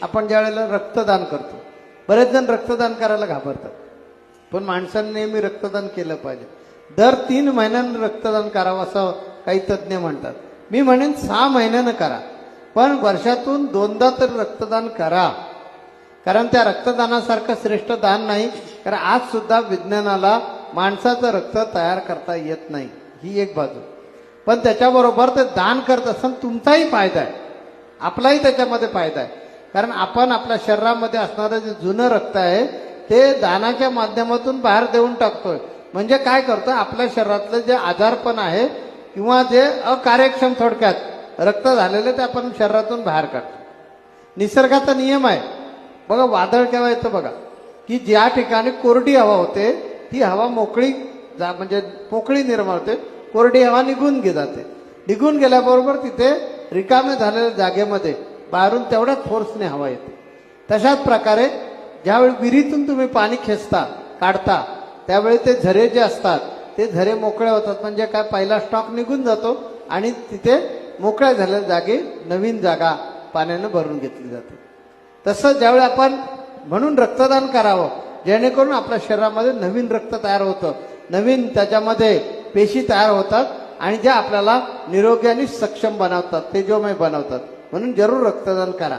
आपण ज्या वेळेला रक्तदान करतो, बरेच जण रक्तदान करायला घाबरतात, पण माणसांनी नेहमी रक्तदान केलं पाहिजे. दर 3 महिन्यांनी रक्तदान करावं असं काही तज्ज्ञ म्हणतात. मी म्हणेन 6 महिन्यानं करा, पण वर्षातून 2दा तर रक्तदान करा. कारण त्या रक्तदानासारखं श्रेष्ठ दान नाही. कारण आज सुद्धा विज्ञानाला माणसाचं रक्त तयार करता येत नाही, ही एक बाजू. पण त्याच्याबरोबर ते दान करत असताना तुमचाही फायदा आहे, आपलाही त्याच्यामध्ये फायदा आहे. कारण आपण आपल्या शरीरामध्ये असणारं जे जुनं रक्त आहे ते दानाच्या माध्यमातून बाहेर देऊन टाकतोय. म्हणजे काय करतोय, आपल्या शरीरातलं जे आजारपण आहे किंवा जे अकार्यक्षम थोडक्यात रक्त झालेलं ते आपण शरीरातून बाहेर काढतो. निसर्गाचा नियम आहे बघा, वादळ केव्हा येतं बघा, की ज्या ठिकाणी कोरडी हवा होते ती हवा मोकळी म्हणजे पोकळी निर्माण होते, कोरडी हवा निघून जाते. निघून गेल्याबरोबर तिथे रिकामे झालेल्या जागेमध्ये बाहेरून तेवढ्याच फोर्सने हवा येते. तशाच प्रकारे ज्यावेळी विहिरीतून तुम्ही पाणी खेचता काढता त्यावेळी ते झरे जे असतात ते झरे मोकळे होतात. म्हणजे काय, पहिला स्टॉक निघून जातो आणि तिथे मोकळ्या झालेल्या जागी नवीन जागा पाण्यानं भरून घेतली जाते. तसं ज्यावेळी आपण म्हणून रक्तदान करावं, जेणेकरून आपल्या शरीरामध्ये नवीन रक्त तयार होतं, नवीन त्याच्यामध्ये पेशी तयार होतात आणि ज्या आपल्याला निरोगी आणि सक्षम बनवतात, तेजोमय बनवतात. म्हणून जरूर रक्तदान करा.